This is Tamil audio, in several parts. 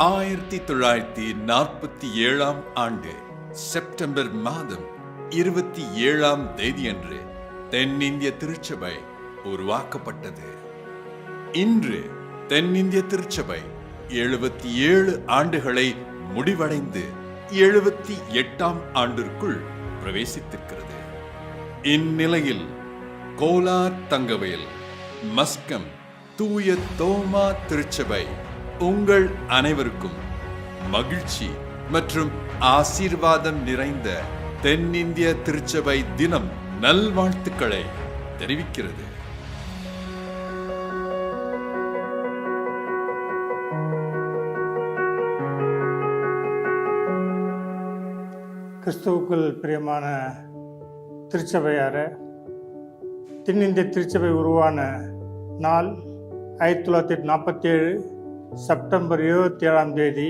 1947 ஆண்டு செப்டம்பர் மாதம் 27 அன்று தென்னிந்திய திருச்சபை உருவாக்கப்பட்டது. இன்று தென்னிந்திய திருச்சபை 77 ஆண்டுகளை முடிவடைந்து 78ஆம் ஆண்டிற்குள் பிரவேசித்திருக்கிறது. இந்நிலையில் கோலார் தங்கவேல் மஸ்கம் தூய தோமா திருச்சபை உங்கள் அனைவருக்கும் மகிழ்ச்சி மற்றும் ஆசீர்வாதம் நிறைந்த தென்னிந்திய திருச்சபை தினம் நல்வாழ்த்துக்களை தெரிவிக்கிறது. கிறிஸ்துவுக்குள் பிரியமான திருச்சபையார, தென்னிந்திய திருச்சபை உருவான நாள் 1947 செப்டம்பர் 27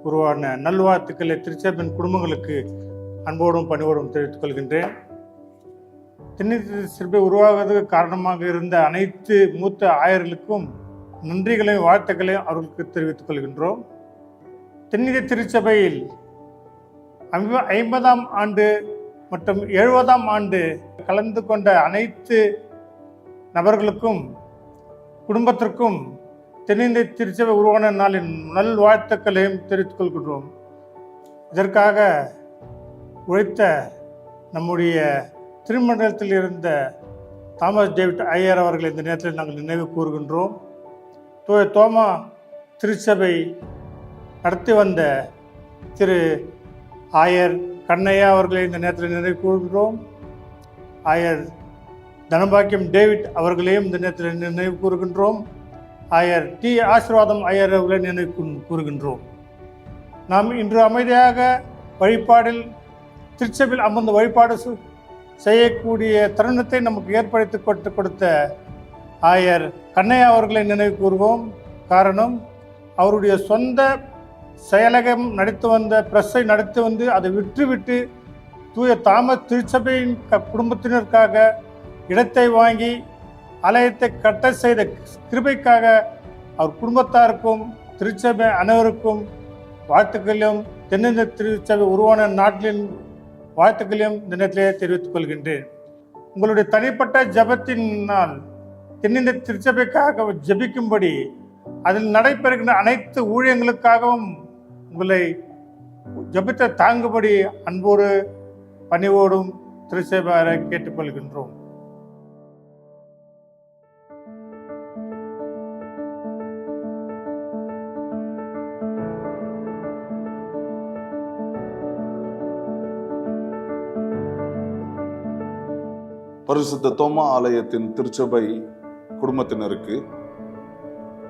உருவான நல்வாழ்த்துக்களை திருச்சபையின் குடும்பங்களுக்கு அன்போடும் பணிவோடும் தெரிவித்துக் கொள்கின்றேன். தென்னிந்திய திருச்சபை உருவாவதற்கு காரணமாக இருந்த அனைத்து மூத்த ஆயர்களுக்கும் நன்றிகளையும் வாழ்த்துக்களையும் அவர்களுக்கு தெரிவித்துக் கொள்கின்றோம். தென்னிந்திய திருச்சபையில் 50ஆம் ஆண்டு மற்றும் 70ஆம் ஆண்டு கலந்து கொண்ட அனைத்து நபர்களுக்கும் குடும்பத்திற்கும் தென்னிந்திய திருச்சபை உருவான நாளின் நல்வாழ்த்துக்களையும் தெரிவித்துக் கொள்கின்றோம். இதற்காக உழைத்த நம்முடைய திருமண்டலத்தில் இருந்த தாமஸ் டேவிட் ஐயர் அவர்களை இந்த நேரத்தில் நாங்கள் நினைவு கூறுகின்றோம். தூய தோமா திருச்சபை நடத்தி வந்த திரு ஆயர் கண்ணையா அவர்களை இந்த நேரத்தில் நினைவு கூறுகின்றோம். ஆயர் தனபாக்கியம் டேவிட் அவர்களையும் இந்த நேரத்தில் நினைவு கூறுகின்றோம். ஆயர் டி ஆசீர்வாதம் ஐயர் அவர்களை நினைவு கூறுகின்றோம். நாம் இன்று அமைதியாக வழிபாடில் திருச்சபையில் அமர்ந்து வழிபாடு செய்யக்கூடிய தருணத்தை நமக்கு ஏற்படுத்தி கொடுத்த ஆயர் கண்ணையா அவர்களை நினைவு கூறுவோம். காரணம், அவருடைய சொந்த செயலகம் நடத்தி வந்த பிரஸ்ஸை நடத்தி வந்து அதை விற்றுவிட்டு தூய தாமஸ் திருச்சபையின் குடும்பத்தினருக்காக இடத்தை வாங்கி ஆலயத்தை கட்ட செய்த கிருபைக்காக அவர் குடும்பத்தாருக்கும் திருச்சபை அனைவருக்கும் வாழ்த்துக்களையும் தென்னிந்திய திருச்சபை உருவான நாட்டின் வாழ்த்துக்களையும் இந்த நேரத்திலே தெரிவித்துக் கொள்கின்றேன். உங்களுடைய தனிப்பட்ட ஜபத்தினால் தென்னிந்திய திருச்சபைக்காக ஜபிக்கும்படி அதில் நடைபெறுகின்ற அனைத்து ஊழியங்களுக்காகவும் உங்களை ஜபித்த தாங்கும்படி அன்போடு பணிவோடும் திருச்சபையாரை கேட்டுக்கொள்கின்றோம். பரிசுத்த தோமா ஆலயத்தின் திருச்சபை குடும்பத்தினருக்கு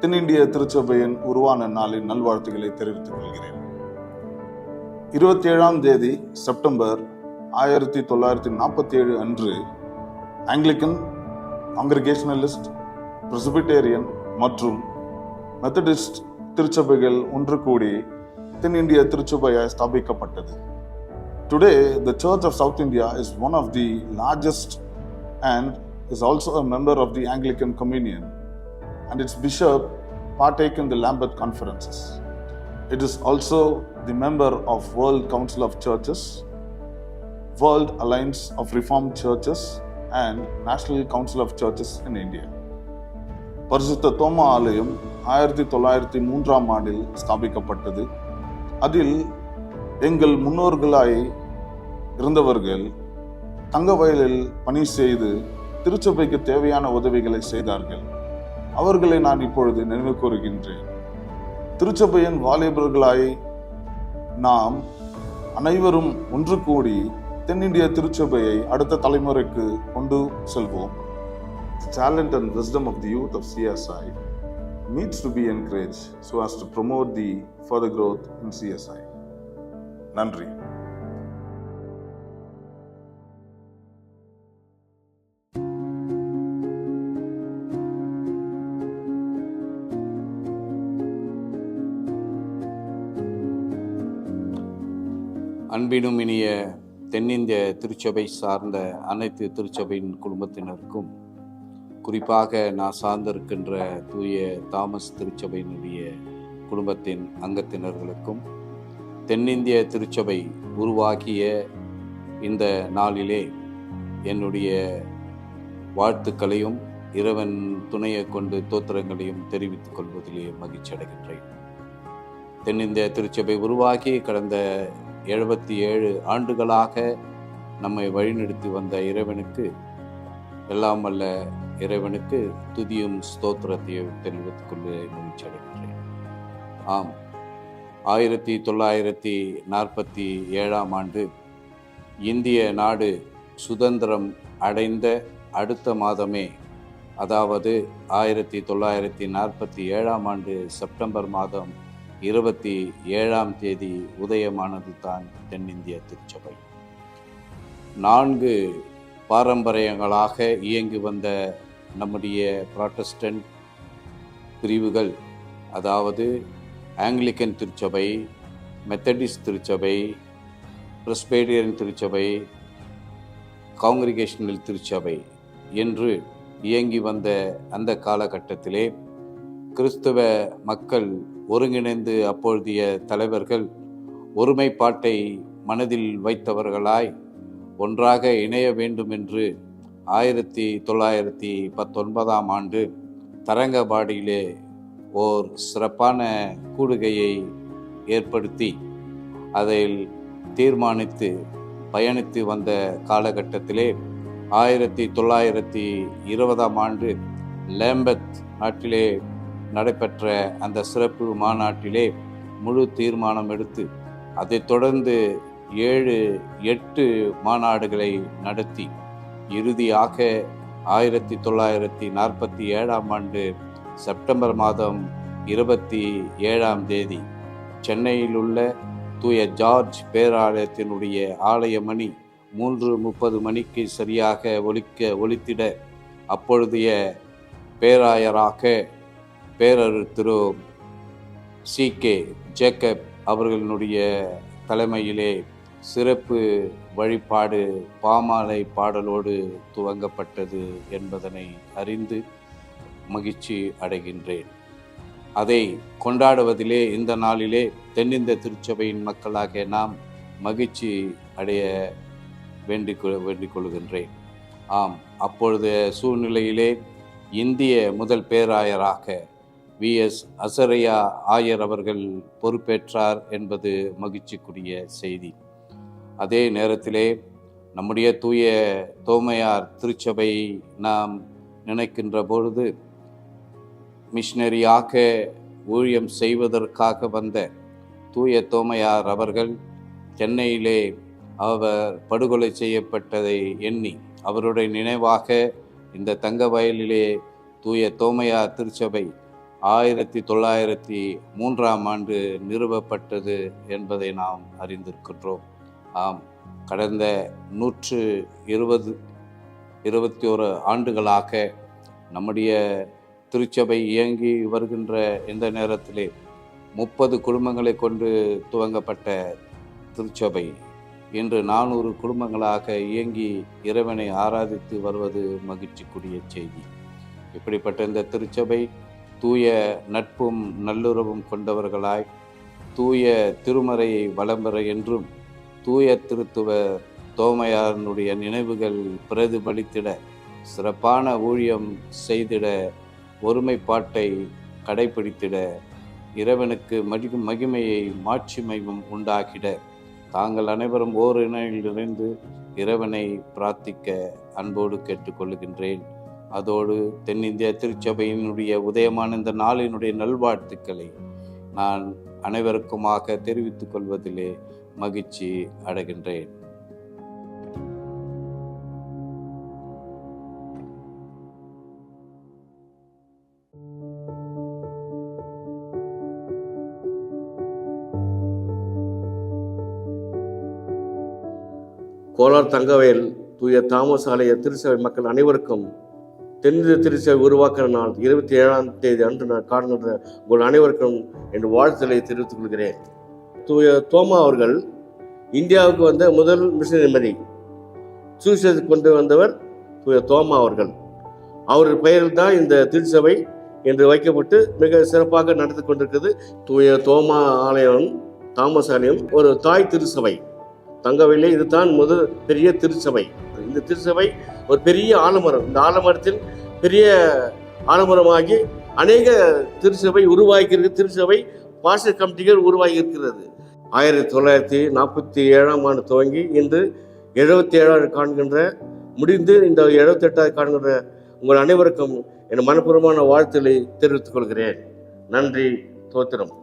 தென்னிந்திய திருச்சபையின் உருவான நாளின் நல்வாழ்த்துக்களை தெரிவித்துக் கொள்கிறேன். 27 செப்டம்பர் 1947 அன்று ஆங்கிலிக்கன், காங்கிரிகேஷனலிஸ்ட், பிரெஸ்பிட்டேரியன் மற்றும் மெத்தடிஸ்ட் திருச்சபைகள் ஒன்று கூடி தென்னிந்திய திருச்சபையாய் ஸ்தாபிக்கப்பட்டது. Today, the Church of South India is one of the largest and is also a member of the Anglican Communion, and its bishop partake in the Lambeth conferences. It is also the member of World Council of Churches, World Alliance of Reformed Churches, and National Council of Churches in India. பரிசுத்த தோமா ஆலயம் 1903ஆம் ஆண்டில் ஸ்தாபிக்கப்பட்டது. அதில் எங்கள் முன்னோர்களாய் இருந்தவர்கள் தங்க வயலில் பணி செய்து திருச்சபைக்கு தேவையான உதவிகளை செய்தார்கள். அவர்களை நான் இப்பொழுது நினைவு கூறுகின்றேன். திருச்சபையின் வாலிபர்களாய் நாம் அனைவரும் ஒன்று கூடி தென்னிந்திய திருச்சபையை அடுத்த தலைமுறைக்கு கொண்டு செல்வோம். The talent and wisdom of the youth of CSI needs to be encouraged so as to promote the further growth in CSI. நன்றி. அன்பினும் இனிய தென்னிந்திய திருச்சபை சார்ந்த அனைத்து திருச்சபையின் குடும்பத்தினருக்கும், குறிப்பாக நான் சார்ந்திருக்கின்ற தூய தாமஸ் திருச்சபையினுடைய குடும்பத்தின் அங்கத்தினர்களுக்கும் தென்னிந்திய திருச்சபை உருவாக்கிய இந்த நாளிலே என்னுடைய வாழ்த்துக்களையும் இறைவன் துணையை கொண்டு தோத்திரங்களையும் தெரிவித்துக் கொள்வதிலே மகிழ்ச்சி அடைகின்றேன். தென்னிந்திய திருச்சபை உருவாகி கடந்த 77 ஆண்டுகளாக நம்மை வழிநடத்தி வந்த இறைவனுக்கு, எல்லாம் வல்ல இறைவனுக்கு துதியும் ஸ்தோத்திரத்தையும் தெரிவித்துக் கொண்டு மகிழ்ச்சி அடைகின்றேன். ஆம், 1947 ஆண்டு இந்திய நாடு சுதந்திரம் அடைந்த அடுத்த மாதமே, அதாவது 1947 ஆண்டு செப்டம்பர் மாதம் 27 உதயமானது தான் தென்னிந்திய திருச்சபை. 4 பாரம்பரியங்களாக இயங்கி வந்த நம்முடைய புராட்டஸ்டன்ட் பிரிவுகள், அதாவது ஆங்கிலிக்கன் திருச்சபை, மெத்தடிஸ்ட் திருச்சபை, பிரெஸ்பேரியன் திருச்சபை, காங்கிரிகேஷனல் திருச்சபை என்று இயங்கி வந்த அந்த காலகட்டத்திலே கிறிஸ்தவ மக்கள் ஒருங்கிணைந்து அப்பொழுதைய தலைவர்கள் ஒருமைப்பாட்டை மனதில் வைத்தவர்களாய் ஒன்றாக இணைய வேண்டும் என்று 1919 ஆண்டு தரங்கம்பாடியிலே ஓர் சிறப்பான கூடுகையை ஏற்படுத்தி அதில் தீர்மானித்து பயணித்து வந்த காலகட்டத்திலே 1920 ஆண்டு லேம்பத் நாட்டிலே நடைபெற்ற அந்த சிறப்பு மாநாட்டிலே முழு தீர்மானம் எடுத்து அதைத் தொடர்ந்து 7-8 மாநாடுகளை நடத்தி இறுதியாக 1947 ஆண்டு செப்டம்பர் மாதம் 27 சென்னையில் உள்ள தூய ஜார்ஜ் பேராலயத்தினுடைய ஆலய மணி 3:30 மணிக்கு சரியாக ஒலித்திட அப்பொழுதைய பேராயராக பேரர் திரு C.K. ஜேக்கப் அவர்களுடைய தலைமையிலே சிறப்பு வழிபாடு பாமாலை பாடலோடு துவங்கப்பட்டது என்பதனை அறிந்து மகிழ்ச்சி அடைகின்றேன். அதை கொண்டாடுவதிலே இந்த நாளிலே தென்னிந்திய திருச்சபையின் மக்களாக நாம் மகிழ்ச்சி அடைய வேண்டிக் கொள்கின்றேன். ஆம், அப்பொழுது சூழ்நிலையிலே இந்திய முதல் பேராயராக V.S. அசரையா ஆயர் அவர்கள் பொறுப்பேற்றார் என்பது மகிழ்ச்சிக்குரிய செய்தி. அதே நேரத்திலே நம்முடைய தூய தோமையார் திருச்சபை நாம் நினைக்கின்ற பொழுது மிஷனரியாக ஊழியம் செய்வதற்காக வந்த தூய தோமையார் அவர்கள் சென்னையிலே அவர் படுகொலை செய்யப்பட்டதை எண்ணி அவருடைய நினைவாக இந்த தங்க வயலிலே தூய தோமையார் திருச்சபை 1903 ஆண்டு நிறுவப்பட்டது என்பதை நாம் அறிந்திருக்கின்றோம். ஆம், கடந்த 121 ஆண்டுகளாக நம்முடைய திருச்சபை இயங்கி வருகின்ற இந்த நேரத்திலே 30 குடும்பங்களை கொண்டு துவங்கப்பட்ட திருச்சபை இன்று 400 குடும்பங்களாக இயங்கி இறைவனை ஆராதித்து வருவது மகிழ்ச்சிக்குரிய செய்தி. இப்படிப்பட்ட இந்த திருச்சபை தூய நட்பும் நல்லுறவும் கொண்டவர்களாய் தூய திருமறையை வளம்பெற என்றும் தூய திருத்துவ தோமையாரனுடைய நினைவுகள் பிரதிபலித்திட சிறப்பான ஊழியம் செய்திட ஒருமைப்பாட்டை கடைபிடித்திட இறைவனுக்கு மகிமையை மாட்சிமையும் உண்டாக்கிட தாங்கள் அனைவரும் ஓர் இணையில் இணைந்து இறைவனை பிரார்த்திக்க அன்போடு கேட்டுக்கொள்கின்றேன். அதோடு தென்னிந்திய திருச்சபையினுடைய உதயமான இந்த நாளினுடைய நல்வாழ்த்துக்களை நான் அனைவருக்குமாக தெரிவித்துக் கொள்வதிலே மகிழ்ச்சி அடைகின்றேன். கோலார் தங்கவயல் தூய தாமஸ் ஆலய திருச்சபை மக்கள் அனைவருக்கும் தென்னிந்திய திருச்சபை உருவாக்கிற நாள் 27 அன்று நான் காணுகின்ற உங்கள் அனைவருக்கும் என் வாழ்த்துக்களை தெரிவித்துக் கொள்கிறேன். தூய தோமா அவர்கள் இந்தியாவுக்கு வந்த முதல் மிஷனரி சுவிசேஷத்துக்கு கொண்டு வந்தவர் தூய தோமா அவர்கள். அவர் பெயரில் தான் இந்த திருச்சபை என்று வைக்கப்பட்டு மிக சிறப்பாக நடத்தி கொண்டிருக்கிறது. தூய தோமா ஆலயம், தாமஸ் ஆலயம் ஒரு தாய் திருச்சபை. தங்கவேலே இதுதான் முதல் பெரிய திருச்சபை. இந்த திருச்சபை ஒரு பெரிய ஆலமரம். இந்த ஆலமரத்தில் பெரிய ஆலமரமாகி அநேக திருச்சபை உருவாகி திருச்சபை பாஸ்டர் கமிட்டிகள் உருவாகி இருக்கிறது. 1947 ஆண்டு துவங்கி இன்று 77 காண்கின்ற முடிந்து இந்த 78 காண்கின்ற உங்கள் அனைவருக்கும் என் மனப்பூர்வமான வாழ்த்துக்களை தெரிவித்துக் கொள்கிறேன். நன்றி, தோத்திரம்.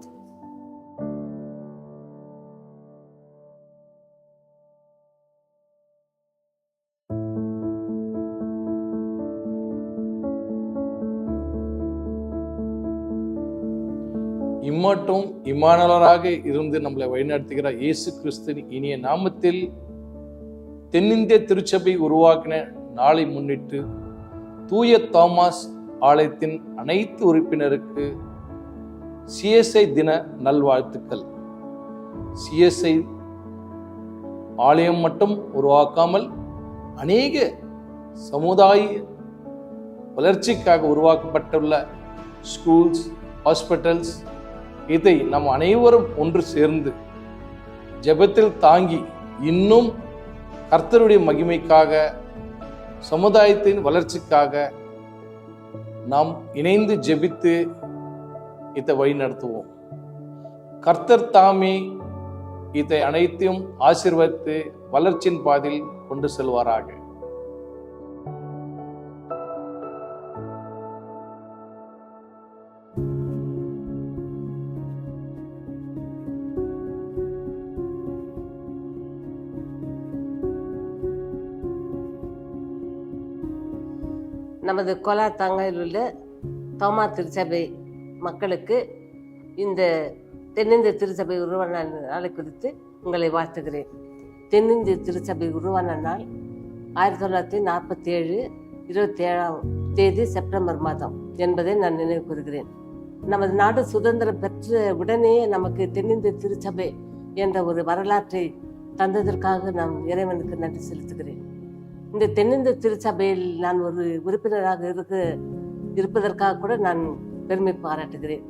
இம்மட்டும் இம்மானுவேலராக இருந்து நம்மளை வழிநடத்துகிற இயேசு கிறிஸ்துவின் இனிய நாமத்தில் தென்னிந்திய திருச்சபை உருவாக்கின நாளை முன்னிட்டு தூய தாமஸ் ஆலயத்தின் அனைத்து உறுப்பினருக்கு சிஎஸ்ஐ தின நல்வாழ்த்துக்கள். சிஎஸ்ஐ ஆலயம் மட்டும் உருவாக்காமல் அநேக சமுதாய வளர்ச்சிக்காக உருவாக்கப்பட்டுள்ள ஸ்கூல்ஸ், ஹாஸ்பிட்டல்ஸ், இதை நாம் அனைவரும் ஒன்று சேர்ந்து ஜெபத்தில் தாங்கி இன்னும் கர்த்தருடைய மகிமைக்காக, சமுதாயத்தின் வளர்ச்சிக்காக நாம் இணைந்து ஜெபித்து இதை வழி நடத்துவோம். கர்த்தர் தாமே இதை அனைத்தையும் ஆசீர்வதித்து வளர்ச்சியின் பாதையில் கொண்டு செல்வாராக. நமது கோலார் தாங்காயில் உள்ள தோமா திருச்சபை மக்களுக்கு இந்த தென்னிந்திய திருச்சபை உருவான நாளை குறித்து உங்களை வாழ்த்துகிறேன். தென்னிந்திய திருச்சபை உருவான நாள் 1947 27 செப்டம்பர் மாதம் என்பதை நான் நினைவு கூறுகிறேன். நமது நாடு சுதந்திரம் பெற்ற உடனே நமக்கு தென்னிந்திய திருச்சபை என்ற ஒரு வரலாற்றை தந்ததற்காக நான் இறைவனுக்கு நன்றி செலுத்துகிறேன். இந்த தென்னிந்திய திருச்சபையில் நான் ஒரு உறுப்பினராக இருப்பதற்காக கூட நான் பெருமை பாராட்டுகிறேன்.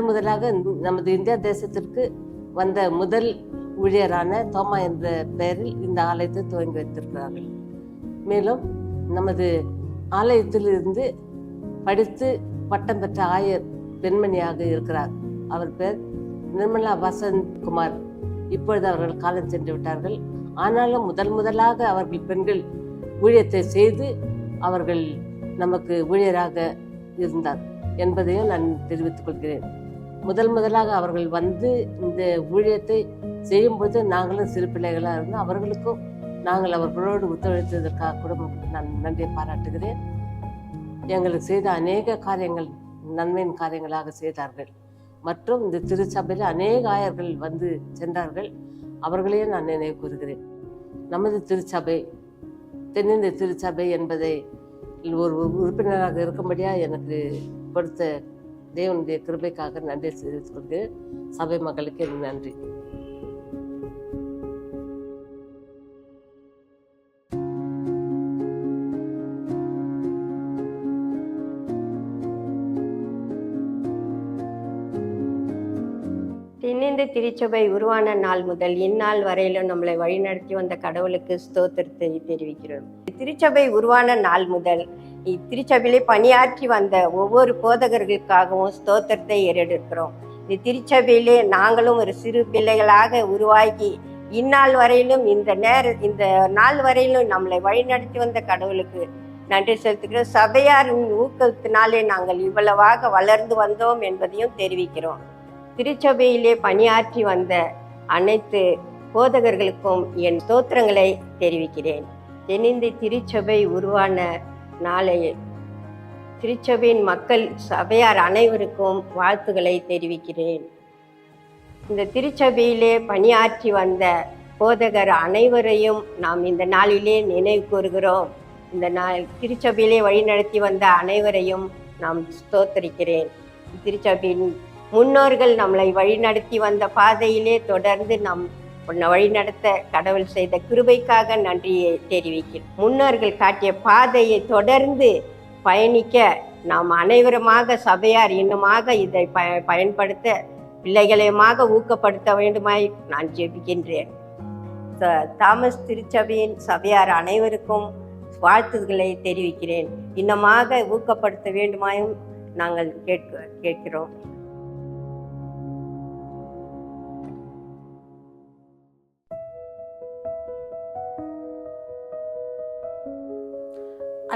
முதலாக நமது இந்தியா தேசத்திற்கு வந்த முதல் ஊழியரான தோமா என்ற பெயரில் இந்த ஆலயத்தை துவங்கி வைத்திருக்கிறார்கள். மேலும் நமது ஆலயத்தில் இருந்து படித்து பட்டம் பெற்ற ஆயர் பெண்மணியாக இருக்கிறார். அவர் பேர் நிர்மலா வசந்த் குமார். இப்பொழுது அவர்கள் காலம் சென்று விட்டார்கள். ஆனாலும் முதலாக அவர்கள் பெண்கள் ஊழியத்தை செய்து அவர்கள் நமக்கு ஊழியராக இருந்தார் என்பதையும் நான் தெரிவித்துக் கொள்கிறேன். முதலாக அவர்கள் வந்து இந்த ஊழியத்தை செய்யும்போது நாங்களும் சிறு பிள்ளைகளாக இருந்தோம். அவர்களுக்கும் நாங்கள் அவர்களோடு ஒத்துழைத்ததற்காக கூட நான் நன்றியை பாராட்டுகிறேன். எங்களுக்கு செய்த அநேக காரியங்கள் நன்மையின் காரியங்களாக செய்தார்கள். மற்றும் இந்த திருச்சபையில் அநேக ஆயர்கள் வந்து சென்றார்கள். அவர்களையும் நான் நினைவு கூறுகிறேன். நமது திருச்சபை தென்னிந்திய திருச்சபை என்பதை ஒரு உறுப்பினராக இருக்கும்படியாக எனக்கு கொடுத்த தேவனுடைய கிருபைக்காக நன்றி தெரிவித்துக் கொள்கிறேன். சபை மக்களுக்கு நன்றி. தென்னிந்திய திருச்சபை உருவான நாள் முதல் இந்நாள் வரையிலும் நம்மளை வழிநடத்தி வந்த கடவுளுக்கு ஸ்தோத்திரத்தை தெரிவிக்கிறோம். திருச்சபை உருவான நாள் முதல் இத்திருச்சபையிலே பணியாற்றி வந்த ஒவ்வொரு போதகர்களுக்காகவும் ஸ்தோத்திரத்தை ஏறெடுக்கிறோம். இந்த திருச்சபையிலே நாங்களும் ஒரு சிறு பிள்ளைகளாக உருவாகி இந்நாள் வரையிலும் இந்த நாள் வரையிலும் நம்மளை வழிநடத்தி வந்த கடவுளுக்கு நன்றி செலுத்துகிறோம். சபையாரின் ஊக்கத்தினாலே நாங்கள் இவ்வளவாக வளர்ந்து வந்தோம் என்பதையும் தெரிவிக்கிறோம். திருச்சபையிலே பணியாற்றி வந்த அனைத்து போதகர்களுக்கும் என் ஸ்தோத்திரங்களை தெரிவிக்கிறேன். தென்னிந்திய திருச்சபை உருவான நாளை திருச்சபையின் மக்கள் சபையார் அனைவருக்கும் வாழ்த்துக்களை தெரிவிக்கிறேன். இந்த திருச்சபையிலே பணியாற்றி வந்த போதகர் அனைவரையும் நாம் இந்த நாளிலே நினைவு கூறுகிறோம். இந்த நாள் திருச்சபையிலே வழிநடத்தி வந்த அனைவரையும் நாம் ஸ்தோத்தரிக்கிறேன். திருச்சபையின் முன்னோர்கள் நம்மளை வழிநடத்தி வந்த பாதையிலே தொடர்ந்து நம் வழிநடத்த கடவுள் செய்த கிருபைக்காக நன்றியை தெரிவிக்கிறேன். முன்னோர்கள் காட்டிய பாதையை தொடர்ந்து பயணிக்க நாம் அனைவருமாக சபையார் இன்னுமாக இதை பயன்படுத்த பிள்ளைகளையுமாக ஊக்கப்படுத்த வேண்டுமாய் நான் ஜெபிக்கின்றேன். தாமஸ் திருச்சபையின் சபையார் அனைவருக்கும் வாழ்த்துக்களை தெரிவிக்கிறேன். இன்னமாக ஊக்கப்படுத்த வேண்டுமாயும் நாங்கள் கேட்கிறோம்.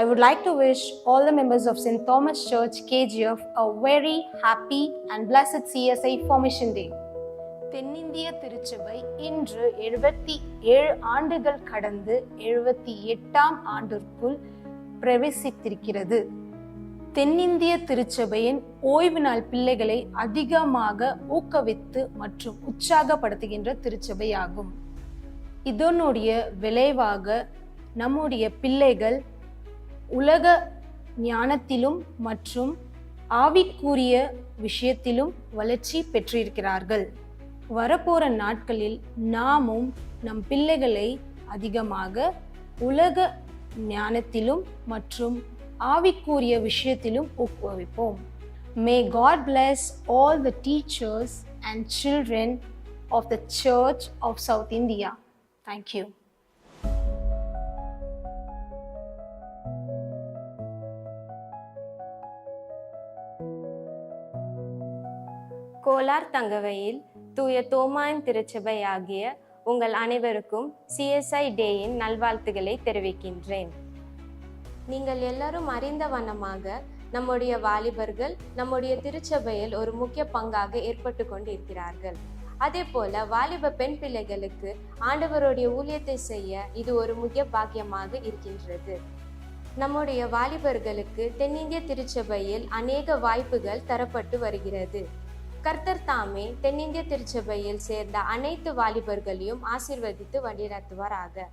I would like to wish all the members of St. Thomas Church, KGF, a very happy and blessed CSI Formation Day. தென்னிந்திய திருச்சபை இன்று 77 ஆண்டுகள் கடந்து 78ஆம் ஆண்டிற்குள் பிரவேசித்திருக்கிறது. தென்னிந்திய திருச்சபையின் ஓய்வு நாள் பிள்ளைகளை அதிகமாக ஊக்குவித்து மற்றும் உற்சாகப்படுத்துகின்ற திருச்சபையாகும். இதனுடைய விளைவாக நம்முடைய பிள்ளைகள் உலக ஞானத்திலும் மற்றும் ஆவிக்குரிய விஷயத்திலும் வளர்ச்சி பெற்றிருக்கிறார்கள். வரப்போற நாட்களில் நாமும் நம் பிள்ளைகளை அதிகமாக உலக ஞானத்திலும் மற்றும் ஆவிக்குரிய விஷயத்திலும் ஊக்குவிப்போம். May God bless all the teachers and children of the Church of South India. Thank you. Kolar தங்கவையில் தூய தோமாயின் திருச்சபை ஆகிய உங்கள் அனைவருக்கும் CSI டேயின் நல்வாழ்த்துக்களை தெரிவிக்கின்றேன். நீங்கள் எல்லாரும் அறிந்த வண்ணமாக நம்முடைய வாலிபர்கள் நம்முடைய திருச்சபையில் ஒரு முக்கிய பங்காக ஏற்பட்டு கொண்டு இருக்கிறார்கள். அதே போல வாலிப பெண் பிள்ளைகளுக்கு ஆண்டவருடைய ஊழியத்தை செய்ய இது ஒரு முக்கிய பாக்கியமாக இருக்கின்றது. நம்முடைய வாலிபர்களுக்கு தென்னிந்திய திருச்சபையில் அநேக வாய்ப்புகள் தரப்பட்டு வருகிறது. கர்த்தர் தாமே தென்னிந்திய திருச்சபையில் சேர்ந்த அனைத்து வாலிபர்களையும் ஆசீர்வதித்து வழிநடத்துவாராக.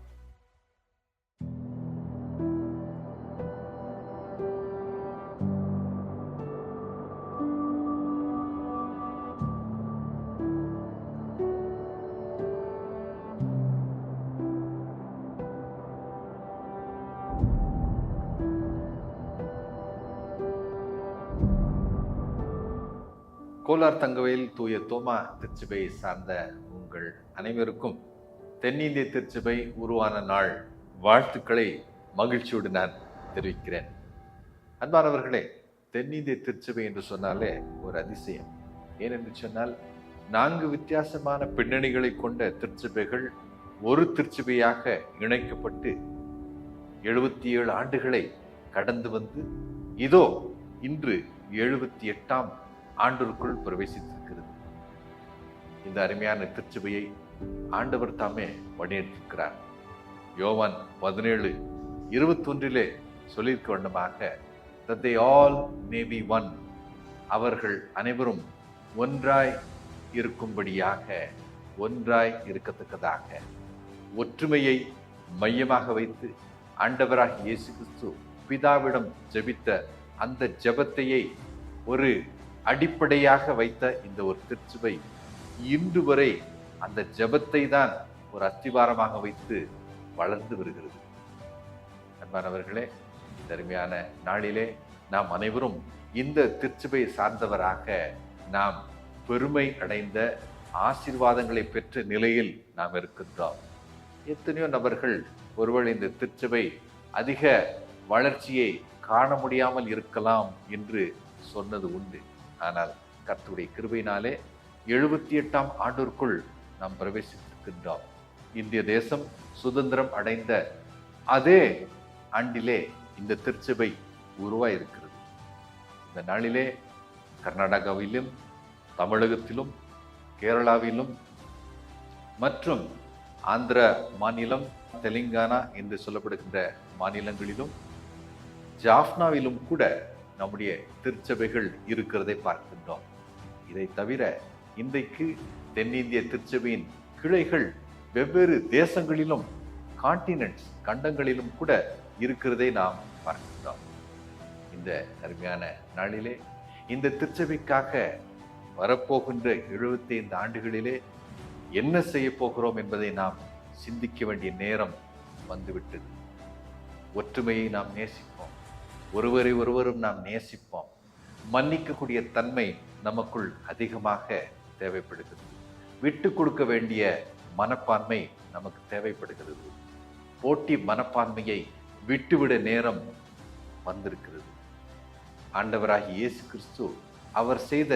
கோலார் தங்கவையில் தூய தோமா திருச்சபையை சார்ந்த உங்கள் அனைவருக்கும் தென்னிந்திய திருச்சபை உருவான நாள் வாழ்த்துக்களை மகிழ்ச்சியோடு நான் தெரிவிக்கிறேன். அன்பானவர்களே, தென்னிந்திய திருச்சபை என்று சொன்னாலே ஒரு அதிசயம். ஏனென்று சொன்னால் 4 வித்தியாசமான பின்னணிகளை கொண்ட திருச்சபைகள் ஒரு திருச்சபையாக இணைக்கப்பட்டு 77 ஆண்டுகளை கடந்து வந்து இதோ இன்று 78ஆம் ஆண்டிற்குள் பிரவேசித்திருக்கிறது. இந்த அருமையான திருச்சபையை ஆண்டவர் தாமே வழிநடத்திருக்கிறார். யோவான் 17:21 சொல்லியிருக்க வண்ணமாக that they all may be one, அவர்கள் அனைவரும் ஒன்றாய் இருக்கும்படியாக, ஒன்றாய் இருக்கத்தக்கதாக, ஒற்றுமையை மையமாக வைத்து ஆண்டவராகிய இயேசு கிறிஸ்து பிதாவிடம் ஜெபித்த அந்த ஜெபத்தையே ஒரு அடிப்படையாக வைத்த இந்த ஒரு திருச்சபை இன்று வரை அந்த ஜெபத்தை தான் ஒரு அஸ்திவாரமாக வைத்து வளர்ந்து வருகிறது. அன்பானவர்களே, அருமையான நாளிலே நாம் அனைவரும் இந்த திருச்சபையை சார்ந்தவராக நாம் பெருமை அடைந்த ஆசீர்வாதங்களை பெற்ற நிலையில் நாம் இருக்கின்றோம். எத்தனையோ நபர்கள் ஒருவேளை இந்த திருச்சபை அதிக வளர்ச்சியை காண முடியாமல் இருக்கலாம் என்று சொன்னது உண்டு. ஆனால் கர்த்தருடைய கிருபையினாலே 78ஆம் ஆண்டிற்குள் நாம் பிரவேசித்திருக்கின்றோம். இந்திய தேசம் சுதந்திரம் அடைந்த அதே ஆண்டிலே இந்த திருச்சபை உருவாயிருக்கிறது. இந்த நாளிலே கர்நாடகாவிலும் தமிழகத்திலும் கேரளாவிலும் மற்றும் ஆந்திர மாநிலம், தெலுங்கானா என்று சொல்லப்படுகின்ற மாநிலங்களிலும் ஜாஃப்னாவிலும் கூட நம்முடைய திருச்சபைகள் இருக்கிறதை பார்க்கின்றோம். இதை தவிர இன்றைக்கு தென்னிந்திய திருச்சபையின் கிளைகள் வெவ்வேறு தேசங்களிலும் கண்டங்களிலும் கூட இருக்கிறதை நாம் பார்க்கின்றோம். இந்த அருமையான நாளிலே இந்த திருச்சபைக்காக வரப்போகின்ற 75 ஆண்டுகளிலே என்ன செய்ய போகிறோம் என்பதை நாம் சிந்திக்க வேண்டிய நேரம் வந்துவிட்டது. ஒற்றுமையை நாம் நேசிப்போம், ஒருவரை ஒருவரும் நாம் நேசிப்போம். மன்னிக்கக்கூடிய தன்மை நமக்குள் அதிகமாக தேவைப்படுகிறது. விட்டு கொடுக்க வேண்டிய மனப்பான்மை நமக்கு தேவைப்படுகிறது. போட்டி மனப்பான்மையை விட்டுவிட நேரம் வந்திருக்கிறது. ஆண்டவராகிய இயேசு கிறிஸ்து அவர் செய்த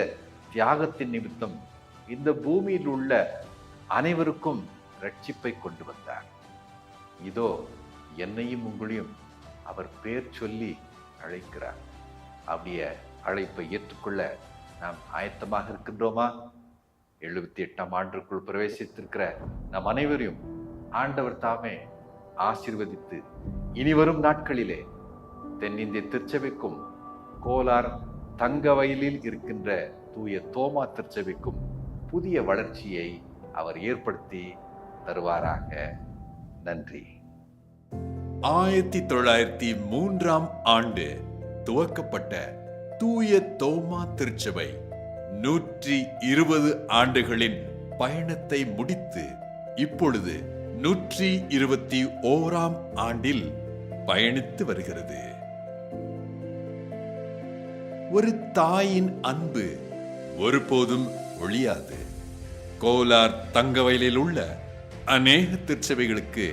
தியாகத்தின் நிமித்தம் இந்த பூமியில் உள்ள அனைவருக்கும் ரட்சிப்பை கொண்டு வந்தார். இதோ என்னையும் உங்களையும் அவர் பேர் சொல்லி அழைக்கிறார். அப்படிய அழைப்பை ஏற்றுக்கொள்ள நாம் ஆயத்தமாக இருக்கின்றோமா? 78ஆம் ஆண்டுக்குள் பிரவேசித்திருக்கிற நம் அனைவரையும் ஆண்டவர் தாமே ஆசீர்வதித்து இனிவரும் நாட்களிலே தென்னிந்திய திருச்சபைக்கும் கோலார் தங்க வயலில் இருக்கின்ற தூய தோமா திருச்சபைக்கும் புதிய வளர்ச்சியை அவர் ஏற்படுத்தி தருவாராக. நன்றி. 1903ஆம் ஆண்டு துவக்கப்பட்ட தூய தோமா திருச்சபை 120 ஆண்டுகளின் பயணத்தை முடித்து இப்பொழுது 121ஆம் ஆண்டில் பயணித்து வருகிறது. ஒரு தாயின் அன்பு ஒருபோதும் ஒழியாது. கோலார் தங்கவயலில் உள்ள அநேக திருச்சபைகளுக்கு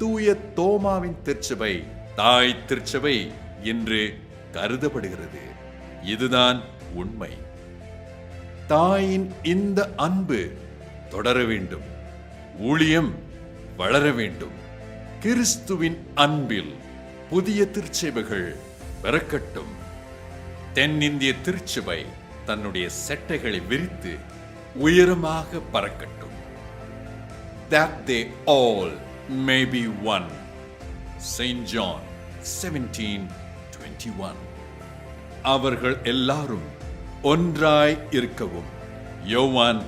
தூய தோமாவின் திருச்சபை தாய் திருச்சபை என்று கருதப்படுகிறது. இதுதான் உண்மை. தாயின் இந்த அன்பு தொடர வேண்டும். ஊழியம் வளர வேண்டும். கிறிஸ்துவின் அன்பில் புதிய திருச்சபைகள் பிறக்கட்டும். தென்னிந்திய திருச்சபை தன்னுடைய செட்டைகளை விரித்து உயரமாக பறக்கட்டும். That they all may be one. St. John 17:21. அவர்கள் எல்லாரும் ஒன்றாய் இருக்கவும். யோவான்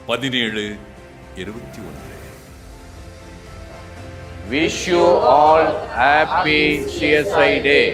17:21. Wish you all happy CSI Day.